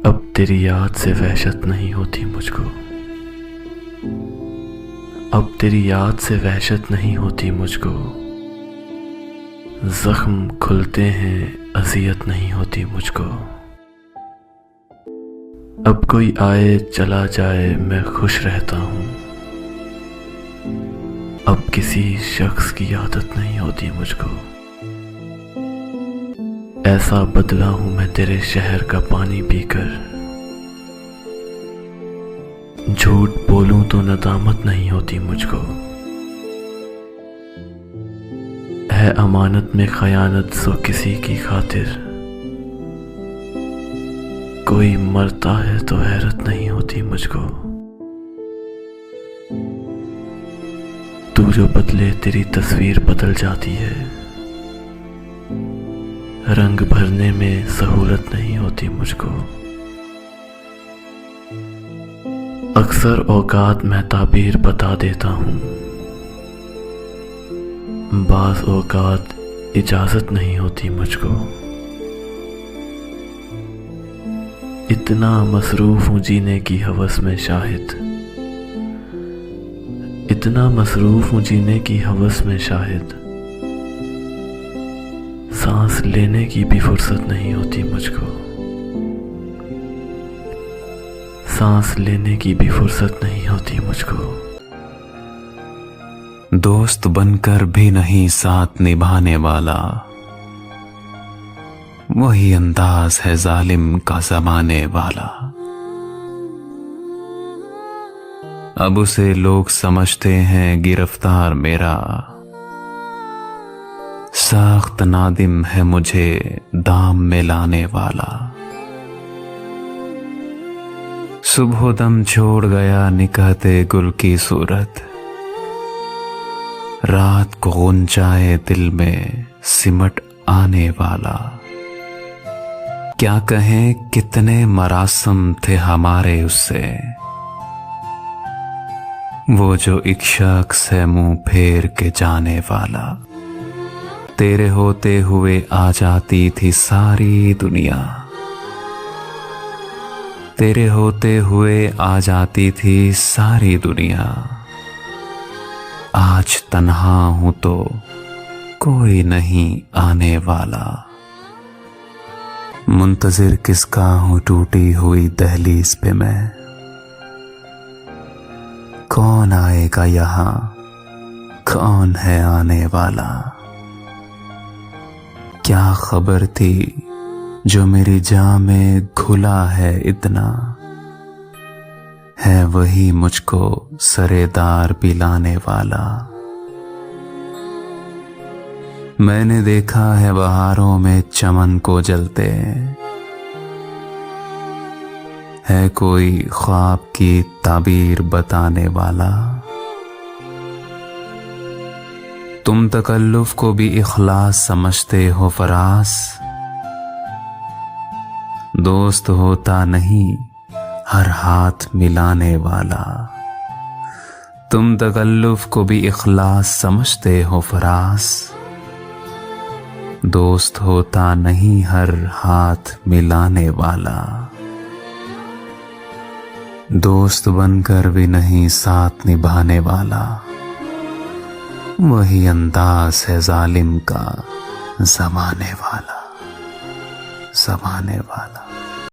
अब तेरी याद से वहशत नहीं होती मुझको, अब तेरी याद से वहशत नहीं होती मुझको। जख्म खुलते हैं अज़ियत नहीं होती मुझको। अब कोई आए चला जाए मैं खुश रहता हूँ, अब किसी शख्स की आदत नहीं होती मुझको। ऐसा बदला हूँ मैं तेरे शहर का पानी पीकर, झूठ बोलूं तो नदामत नहीं होती मुझको। है अमानत में खयानत सो किसी की खातिर, कोई मरता है तो हैरत नहीं होती मुझको। तू जो बदले तेरी तस्वीर बदल जाती है, रंग भरने में सहूलत नहीं होती मुझको। अक्सर औकात मैं ताबीर बता देता हूँ, बाज़ औकात इजाज़त नहीं होती मुझको। इतना मसरूफ़ हूँ जीने की हवस में शाहिद, इतना मसरूफ़ हूँ जीने की हवस में शाहिद, सांस लेने की भी फुर्सत नहीं होती मुझको। सांस लेने की भी फुर्सत नहीं होती मुझको। दोस्त बनकर भी नहीं साथ निभाने वाला, वही अंदाज है जालिम का जमाने वाला। अब उसे लोग समझते हैं गिरफ्तार मेरा, सख्त नादिम है मुझे दाम में लाने वाला। सुबह दम छोड़ गया निकहते गुल की सूरत, रात को गुंजाए दिल में सिमट आने वाला। क्या कहें कितने मरासम थे हमारे उससे, वो जो एक शख्स है मुंह फेर के जाने वाला। तेरे होते हुए आ जाती थी सारी दुनिया, तेरे होते हुए आ जाती थी सारी दुनिया। आज तन्हा हूं तो कोई नहीं आने वाला। मुंतजिर किसका हूं टूटी हुई दहलीज पे मैं, कौन आएगा यहां, कौन है आने वाला। क्या खबर थी जो मेरी जान में घुला है इतना, है वही मुझको सरेदार पिलाने वाला। मैंने देखा है बहारों में चमन को जलते, है कोई ख्वाब की ताबीर बताने वाला। तुम तकल्लुफ को भी इखलास समझते हो फरास, दोस्त होता नहीं हर हाथ मिलाने वाला। तुम तकल्लुफ को भी इखलास समझते हो फरास, दोस्त होता नहीं हर हाथ मिलाने वाला। दोस्त बनकर भी नहीं साथ निभाने वाला, वही अंदाज है जालिम का जमाने वाला, जमाने वाला।